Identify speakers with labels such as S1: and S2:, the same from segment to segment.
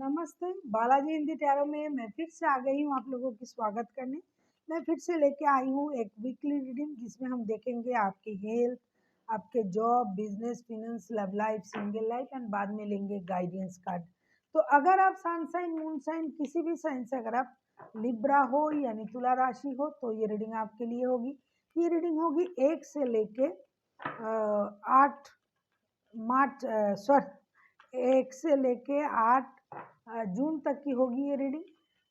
S1: नमस्ते, बालाजी हिंदी टैरो में मैं फिर से आ गई हूँ आप लोगों की स्वागत करने। मैं फिर से लेके आई हूँ एक वीकली रीडिंग जिसमें हम देखेंगे आपकी हेल्थ, आपके job, business, finance, love life, single life and बाद में लेंगे गाइडेंस कार्ड। तो अगर आप सन साइन, मून साइन किसी भी साइन से अगर आप लिब्रा हो यानी तुला राशि हो तो ये रीडिंग आपके लिए होगी। ये रीडिंग होगी 1 से लेके 8 मार्च 1 से लेके 8 जून तक की होगी ये रीडिंग।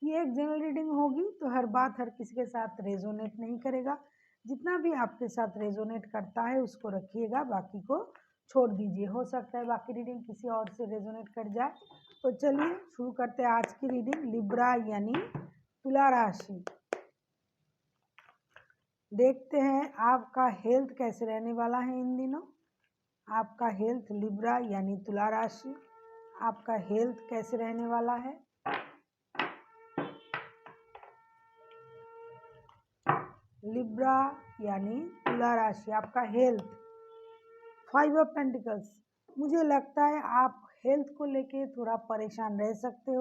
S1: ये एक जनरल रीडिंग होगी तो हर बात हर किसी के साथ रेजोनेट नहीं करेगा। जितना भी आपके साथ रेजोनेट करता है उसको रखिएगा, बाकी को छोड़ दीजिए। हो सकता है बाकी रीडिंग किसी और से रेजोनेट कर जाए। तो चलिए शुरू करते हैं आज की रीडिंग। लिब्रा यानी तुला राशि, देखते हैं आपका हेल्थ कैसे रहने वाला है इन दिनों। आपका हेल्थ लिब्रा यानी तुला राशि, आपका हेल्थ कैसे रहने वाला है। लिब्रा यानी तुला राशि, आपका हेल्थ। 5 ऑफ पेंटिकल्स, मुझे लगता है आप हेल्थ को लेके थोड़ा परेशान रह सकते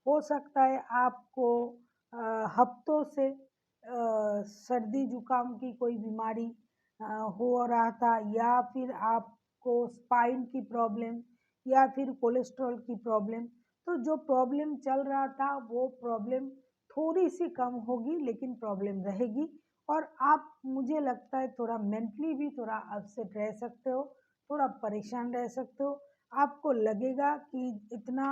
S1: हो सकता है आपको हफ्तों से सर्दी जुकाम की कोई बीमारी हो रहा था, या फिर आपको स्पाइन की प्रॉब्लम या फिर कोलेस्ट्रॉल की प्रॉब्लम। तो जो प्रॉब्लम चल रहा था वो प्रॉब्लम थोड़ी सी कम होगी लेकिन प्रॉब्लम रहेगी। और आप, मुझे लगता है थोड़ा मेंटली भी थोड़ा अपसेट रह सकते हो, थोड़ा परेशान रह सकते हो। आपको लगेगा कि इतना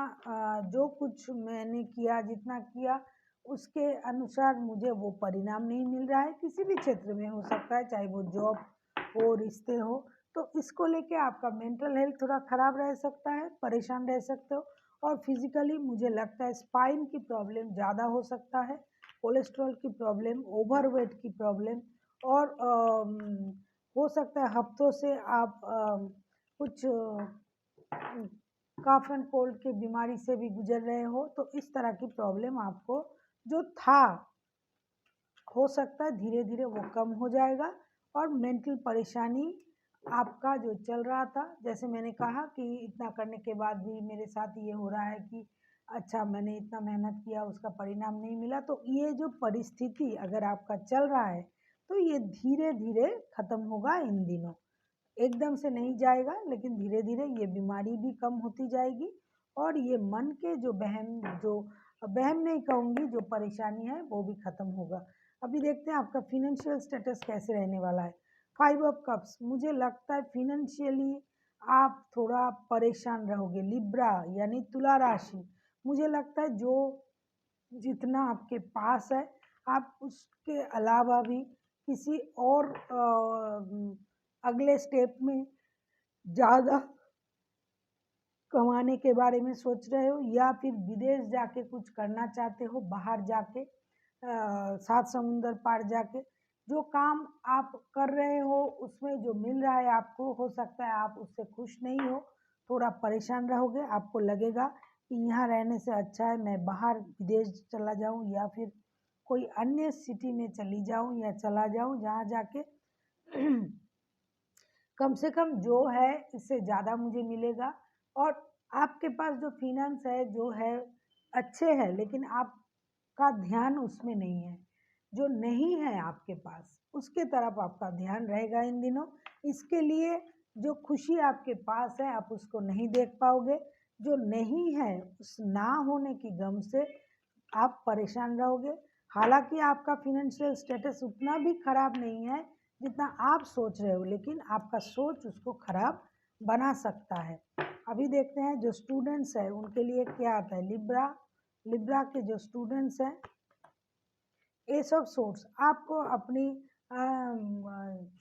S1: जो कुछ मैंने किया, जितना किया उसके अनुसार मुझे वो परिणाम नहीं मिल रहा है। किसी भी क्षेत्र में हो सकता है, चाहे वो जॉब हो, रिश्ते हो। तो इसको लेके आपका मेंटल हेल्थ थोड़ा खराब रह सकता है, परेशान रह सकते हो। और फिजिकली मुझे लगता है स्पाइन की प्रॉब्लम ज़्यादा हो सकता है, कोलेस्ट्रॉल की प्रॉब्लम, ओवरवेट की प्रॉब्लम। और हो सकता है हफ्तों से आप कुछ कफ एंड कोल्ड की बीमारी से भी गुजर रहे हो। तो इस तरह की प्रॉब्लम आपको जो था, हो सकता है धीरे धीरे वो कम हो जाएगा। और मेंटल परेशानी आपका जो चल रहा था, जैसे मैंने कहा कि इतना करने के बाद भी मेरे साथ ये हो रहा है कि अच्छा मैंने इतना मेहनत किया उसका परिणाम नहीं मिला। तो ये जो परिस्थिति अगर आपका चल रहा है तो ये धीरे धीरे खत्म होगा इन दिनों। एकदम से नहीं जाएगा लेकिन धीरे धीरे ये बीमारी भी कम होती जाएगी। और ये मन के जो बहम नहीं कहूँगी, जो परेशानी है वो भी खत्म होगा। अभी देखते हैं आपका फिनेंशियल स्टेटस कैसे रहने वाला है। 5 ऑफ कप्स, मुझे लगता है फिनेंशियली आप थोड़ा परेशान रहोगे। लिब्रा यानी तुला राशि, मुझे लगता है जो जितना आपके पास है आप उसके अलावा भी किसी और अगले स्टेप में ज़्यादा कमाने के बारे में सोच रहे हो, या फिर विदेश जाके कुछ करना चाहते हो, बाहर जाके 7 समुंदर पार जाके। जो काम आप कर रहे हो उसमें जो मिल रहा है आपको, हो सकता है आप उससे खुश नहीं हो, थोड़ा परेशान रहोगे। आपको लगेगा कि यहाँ रहने से अच्छा है मैं बाहर विदेश चला जाऊँ, या फिर कोई अन्य सिटी में चली जाऊँ या चला जाऊँ जहाँ जाके कम से कम जो है इससे ज़्यादा मुझे मिलेगा। और आपके पास जो फिनेंस है जो है अच्छे है, लेकिन आपका ध्यान उसमें नहीं है। जो नहीं है आपके पास उसके तरफ आपका ध्यान रहेगा इन दिनों। इसके लिए जो खुशी आपके पास है आप उसको नहीं देख पाओगे। जो नहीं है उस ना होने की गम से आप परेशान रहोगे। हालांकि आपका फिनेंशियल स्टेटस उतना भी खराब नहीं है जितना आप सोच रहे हो, लेकिन आपका सोच उसको खराब बना सकता है। अभी देखते हैं जो स्टूडेंट्स हैं उनके लिए क्या आता है। लिब्रा, लिब्रा के जो स्टूडेंट्स हैं, एस ऑफ सोर्स, आपको अपनी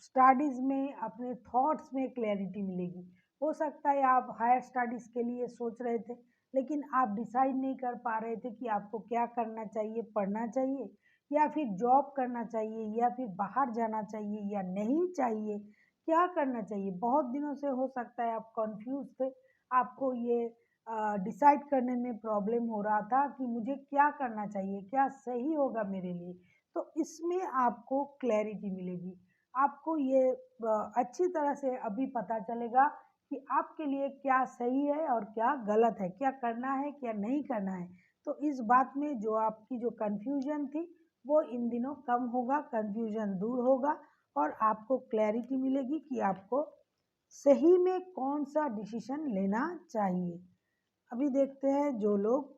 S1: स्टडीज़ में, अपने थॉट्स में क्लैरिटी मिलेगी। हो सकता है आप हायर स्टडीज़ के लिए सोच रहे थे लेकिन आप डिसाइड नहीं कर पा रहे थे कि आपको क्या करना चाहिए, पढ़ना चाहिए या फिर जॉब करना चाहिए या फिर बाहर जाना चाहिए या नहीं चाहिए, क्या करना चाहिए। बहुत दिनों से हो सकता है आप कंफ्यूज थे, आपको ये डिसाइड करने में प्रॉब्लम हो रहा था कि मुझे क्या करना चाहिए, क्या सही होगा मेरे लिए। तो इसमें आपको क्लैरिटी मिलेगी। आपको ये अच्छी तरह से अभी पता चलेगा कि आपके लिए क्या सही है और क्या गलत है, क्या करना है क्या नहीं करना है। तो इस बात में जो आपकी जो कन्फ्यूजन थी वो इन दिनों कम होगा, कन्फ्यूजन दूर होगा और आपको क्लैरिटी मिलेगी कि आपको सही में कौन सा डिसीजन लेना चाहिए। अभी देखते हैं जो लोग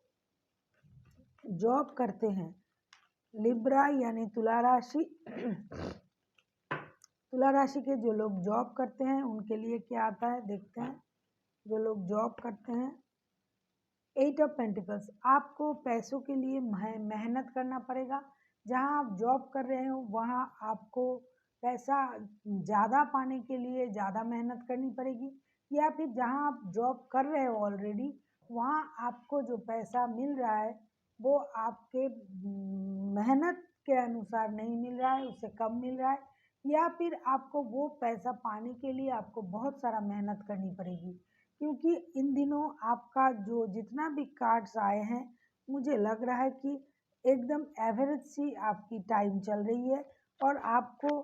S1: जॉब करते हैं, लिब्रा यानी तुला राशि तुला राशि के जो लोग जॉब करते हैं उनके लिए क्या आता है देखते हैं। जो लोग जॉब करते हैं, 8 ऑफ पेंटिकल्स, आपको पैसों के लिए मेहनत करना पड़ेगा। जहां आप जॉब कर रहे हो वहां आपको पैसा ज़्यादा पाने के लिए ज़्यादा मेहनत करनी पड़ेगी, या फिर जहां आप जॉब कर रहे हो ऑलरेडी वहां आपको जो पैसा मिल रहा है वो आपके मेहनत के अनुसार नहीं मिल रहा है, उससे कम मिल रहा है, या फिर आपको वो पैसा पाने के लिए आपको बहुत सारा मेहनत करनी पड़ेगी। क्योंकि इन दिनों आपका जो जितना भी कार्ड्स आए हैं मुझे लग रहा है कि एकदम एवरेज सी आपकी टाइम चल रही है और आपको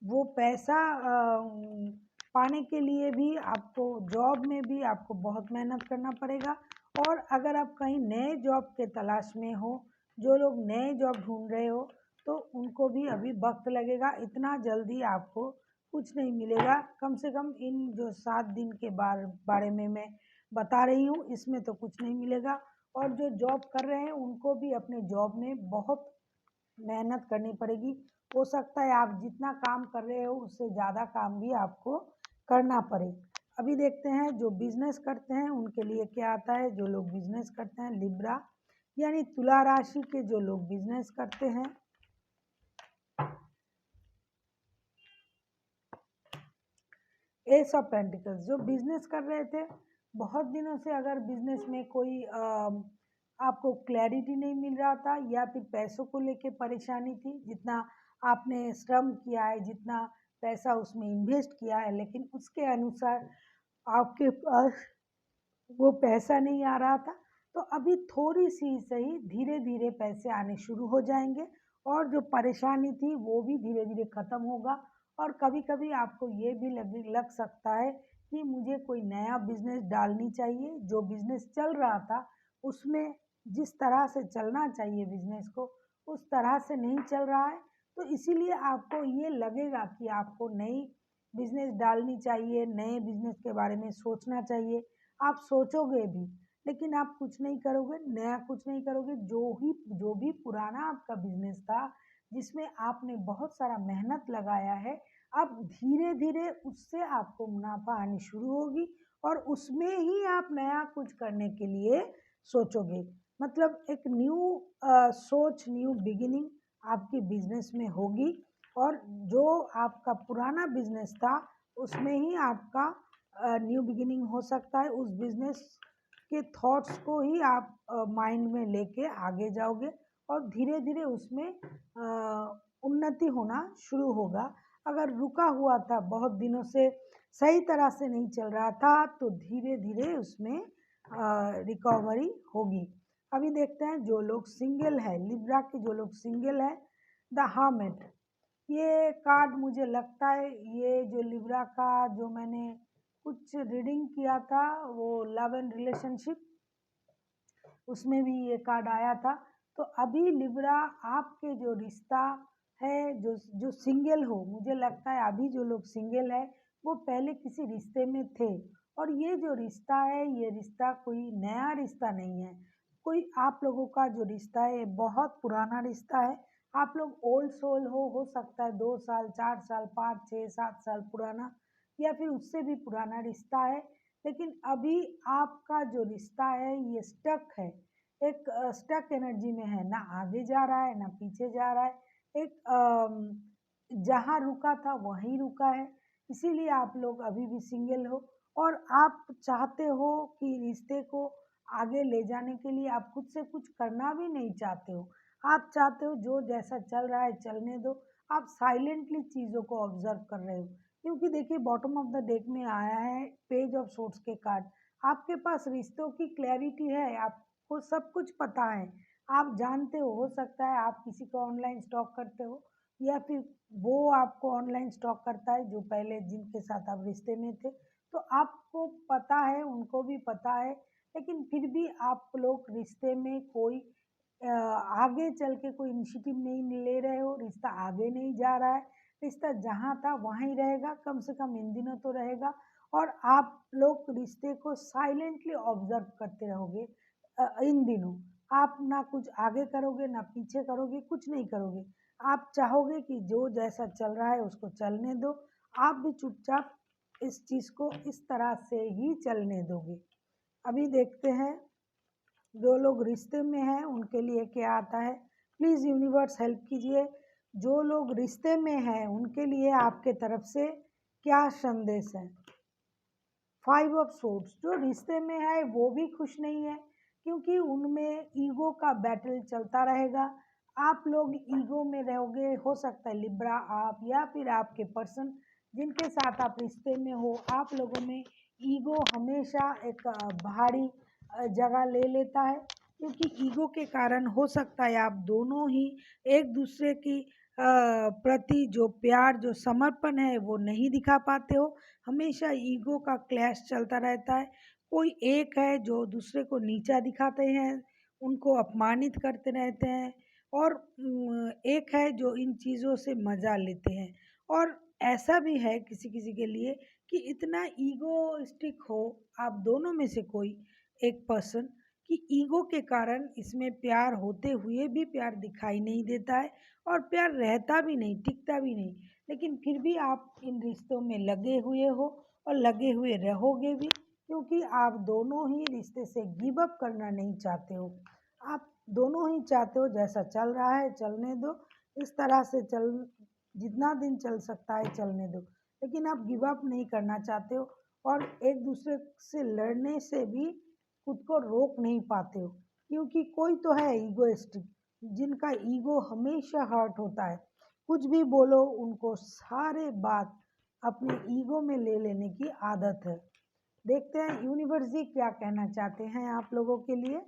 S1: वो पैसा पाने के लिए भी आपको जॉब में भी आपको बहुत मेहनत करना पड़ेगा। और अगर आप कहीं नए जॉब के तलाश में हो, जो लोग नए जॉब ढूंढ रहे हो, तो उनको भी अभी वक्त लगेगा, इतना जल्दी आपको कुछ नहीं मिलेगा। कम से कम इन जो 7 दिन के बारे में मैं बता रही हूँ इसमें तो कुछ नहीं मिलेगा। और जो जॉब कर रहे हैं उनको भी अपने जॉब में बहुत मेहनत करनी पड़ेगी। हो सकता है आप जितना काम कर रहे हो उससे ज़्यादा काम भी आपको करना पड़े। अभी देखते हैं जो बिजनेस करते हैं उनके लिए क्या आता है। जो लोग बिजनेस करते हैं, लिब्रा यानी तुला राशि के जो लोग बिजनेस करते हैं, एस ऑफ पेंटिकल्स, जो बिजनेस कर रहे थे बहुत दिनों से, अगर बिजनेस में कोई आपको क्लैरिटी नहीं मिल रहा था या फिर पैसों को लेके परेशानी थी, जितना आपने श्रम किया है, जितना पैसा उसमें इन्वेस्ट किया है, लेकिन उसके अनुसार आपके पास वो पैसा नहीं आ रहा था, तो अभी थोड़ी सी सही धीरे धीरे पैसे आने शुरू हो जाएंगे और जो परेशानी थी वो भी धीरे धीरे ख़त्म होगा। और कभी कभी आपको ये भी लग सकता है कि मुझे कोई नया बिजनेस डालनी चाहिए, जो बिजनेस चल रहा था उसमें जिस तरह से चलना चाहिए बिजनेस को उस तरह से नहीं चल रहा है, तो इसीलिए आपको ये लगेगा कि आपको नई बिजनेस डालनी चाहिए, नए बिजनेस के बारे में सोचना चाहिए। आप सोचोगे भी लेकिन आप कुछ नहीं करोगे, नया कुछ नहीं करोगे। जो भी पुराना आपका बिजनेस था जिसमें आपने बहुत सारा मेहनत लगाया है, अब धीरे धीरे उससे आपको मुनाफा आनी शुरू होगी और उसमें ही आप नया कुछ करने के लिए सोचोगे। मतलब एक न्यू सोच, न्यू बिगिनिंग आपकी बिजनेस में होगी और जो आपका पुराना बिजनेस था उसमें ही आपका न्यू बिगिनिंग हो सकता है। उस बिजनेस के थॉट्स को ही आप माइंड में लेके आगे जाओगे और धीरे धीरे उसमें उन्नति होना शुरू होगा। अगर रुका हुआ था बहुत दिनों से, सही तरह से नहीं चल रहा था, तो धीरे धीरे उसमें रिकवरी होगी। अभी देखते हैं जो लोग सिंगल है, लिब्रा के जो लोग सिंगल है, द हर्मिट, ये कार्ड मुझे लगता है ये जो लिब्रा का जो मैंने कुछ रीडिंग किया था वो लव एंड रिलेशनशिप, उसमें भी ये कार्ड आया था। तो अभी लिब्रा आपके जो रिश्ता है, जो जो सिंगल हो, मुझे लगता है अभी जो लोग सिंगल है वो पहले किसी रिश्ते में थे और ये जो रिश्ता है ये रिश्ता कोई नया रिश्ता नहीं है। कोई आप लोगों का जो रिश्ता है ये बहुत पुराना रिश्ता है। आप लोग ओल्ड सोल हो सकता है 2 साल 4 साल 5 6 7 साल पुराना या फिर उससे भी पुराना रिश्ता है। लेकिन अभी आपका जो रिश्ता है ये स्टक है, एक स्टक एनर्जी में है, ना आगे जा रहा है ना पीछे जा रहा है, एक जहाँ रुका था वहीं रुका है। इसीलिए आप लोग अभी भी सिंगल हो और आप चाहते हो कि रिश्ते को आगे ले जाने के लिए आप खुद से कुछ करना भी नहीं चाहते हो। आप चाहते हो जो जैसा चल रहा है चलने दो, आप साइलेंटली चीज़ों को ऑब्जर्व कर रहे हो। क्योंकि देखिए बॉटम ऑफ द डेक में आया है पेज ऑफ सोर्ट्स के कार्ड, आपके पास रिश्तों की क्लैरिटी है, आपको सब कुछ पता है, आप जानते हो सकता है आप किसी को ऑनलाइन स्टॉक करते हो या फिर वो आपको ऑनलाइन स्टॉक करता है जो पहले जिनके साथ आप रिश्ते में थे, तो आपको पता है, उनको भी पता है, लेकिन फिर भी आप लोग रिश्ते में कोई आगे चल के कोई इनिशिएटिव नहीं ले रहे हो, रिश्ता आगे नहीं जा रहा है, रिश्ता जहाँ था वहाँ ही रहेगा, कम से कम इन दिनों तो रहेगा। और आप लोग रिश्ते को साइलेंटली ऑब्जर्व करते रहोगे इन दिनों। आप ना कुछ आगे करोगे, ना पीछे करोगे, कुछ नहीं करोगे। आप चाहोगे कि जो जैसा चल रहा है उसको चलने दो, आप भी चुपचाप इस चीज़ को इस तरह से ही चलने दोगे। अभी देखते हैं जो लोग रिश्ते में हैं उनके लिए क्या आता है। प्लीज़ यूनिवर्स हेल्प कीजिए, जो लोग रिश्ते में हैं उनके लिए आपके तरफ से क्या संदेश है। 5 ऑफ सोर्ड्स, जो रिश्ते में है वो भी खुश नहीं है, क्योंकि उनमें ईगो का बैटल चलता रहेगा। आप लोग ईगो में रहोगे, हो सकता है लिब्रा आप या फिर आपके पर्सन जिनके साथ आप रिश्ते में हो, आप लोगों में ईगो हमेशा एक भारी जगह ले लेता है, क्योंकि ईगो के कारण हो सकता है आप दोनों ही एक दूसरे की प्रति जो प्यार, जो समर्पण है वो नहीं दिखा पाते हो। हमेशा ईगो का क्लैश चलता रहता है। कोई एक है जो दूसरे को नीचा दिखाते हैं, उनको अपमानित करते रहते हैं, और एक है जो इन चीज़ों से मज़ा लेते हैं। और ऐसा भी है किसी किसी के लिए कि इतना ईगोइस्टिक हो आप दोनों में से कोई एक पर्सन, कि ईगो के कारण इसमें प्यार होते हुए भी प्यार दिखाई नहीं देता है, और प्यार रहता भी नहीं, टिकता भी नहीं। लेकिन फिर भी आप इन रिश्तों में लगे हुए हो और लगे हुए रहोगे भी, क्योंकि आप दोनों ही रिश्ते से गिव अप करना नहीं चाहते हो। आप दोनों ही चाहते हो जैसा चल रहा है चलने दो, इस तरह से चल, जितना दिन चल सकता है चलने दो, लेकिन आप गिव अप नहीं करना चाहते हो। और एक दूसरे से लड़ने से भी खुद को रोक नहीं पाते हो, क्योंकि कोई तो है ईगोइस्टिक, जिनका ईगो हमेशा हर्ट होता है। कुछ भी बोलो उनको सारे बात अपने ईगो में ले लेने की आदत है। देखते हैं यूनिवर्स जी क्या कहना चाहते हैं आप लोगों के लिए।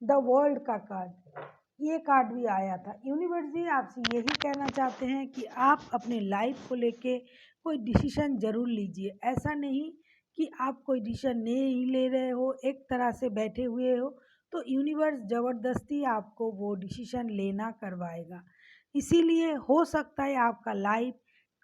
S1: द वर्ल्ड का कार्ड, ये कार्ड भी आया था। यूनिवर्स जी आपसे यही कहना चाहते हैं कि आप अपने लाइफ को लेके कोई डिसीजन ज़रूर लीजिए। ऐसा नहीं कि आप कोई डिसीजन नहीं ले रहे हो, एक तरह से बैठे हुए हो, तो यूनिवर्स ज़बरदस्ती आपको वो डिसीजन लेना करवाएगा। इसीलिए हो सकता है आपका लाइफ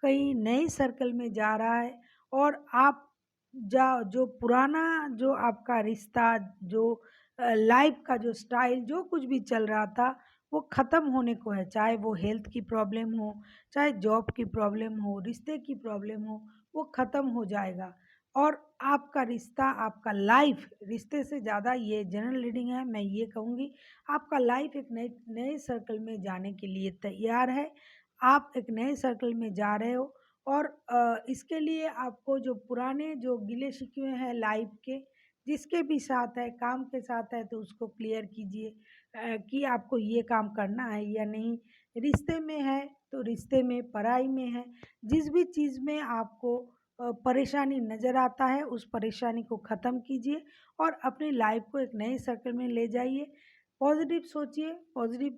S1: कहीं नए सर्कल में जा रहा है, और आप जो पुराना जो आपका रिश्ता, जो लाइफ का जो स्टाइल, जो कुछ भी चल रहा था वो ख़त्म होने को है। चाहे वो हेल्थ की प्रॉब्लम हो, चाहे जॉब की प्रॉब्लम हो, रिश्ते की प्रॉब्लम हो, वो ख़त्म हो जाएगा। और आपका रिश्ता, आपका लाइफ, रिश्ते से ज़्यादा ये जनरल रीडिंग है, मैं ये कहूँगी आपका लाइफ एक नए नए सर्कल में जाने के लिए तैयार है। आप एक नए सर्कल में जा रहे हो, और इसके लिए आपको जो पुराने जो गिले शिकवे हैं लाइफ के, जिसके भी साथ है, काम के साथ है, तो उसको क्लियर कीजिए कि आपको ये काम करना है या नहीं। रिश्ते में है तो रिश्ते में, पढ़ाई में है, जिस भी चीज़ में आपको परेशानी नज़र आता है उस परेशानी को ख़त्म कीजिए, और अपनी लाइफ को एक नए सर्कल में ले जाइए। पॉजिटिव सोचिए, पॉजिटिव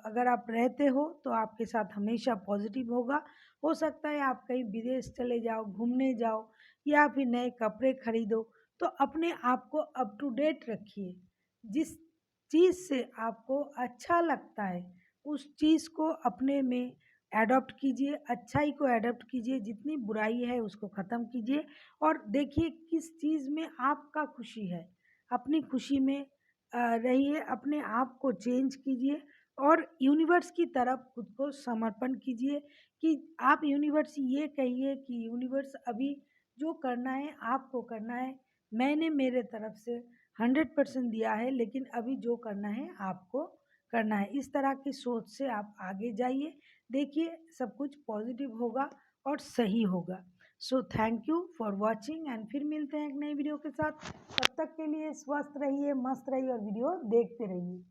S1: अगर आप रहते हो तो आपके साथ हमेशा पॉजिटिव होगा। हो सकता है आप कहीं विदेश चले जाओ, घूमने जाओ, या फिर नए कपड़े खरीदो, तो अपने आप को अप टू डेट रखिए। जिस चीज़ से आपको अच्छा लगता है उस चीज़ को अपने में एडॉप्ट कीजिए, अच्छाई को एडॉप्ट कीजिए, जितनी बुराई है उसको ख़त्म कीजिए, और देखिए किस चीज़ में आपका खुशी है। अपनी खुशी में रहिए, अपने आप को चेंज कीजिए, और यूनिवर्स की तरफ खुद को समर्पण कीजिए। कि आप यूनिवर्स ये कहिए कि यूनिवर्स अभी जो करना है आपको करना है, मैंने मेरे तरफ से 100% दिया है, लेकिन अभी जो करना है आपको करना है। इस तरह की सोच से आप आगे जाइए, देखिए सब कुछ पॉजिटिव होगा और सही होगा। So thank you for watching, and फिर मिलते हैं एक नई वीडियो के साथ। तब तक के लिए स्वस्थ रहिए, मस्त रहिए और वीडियो देखते रहिए।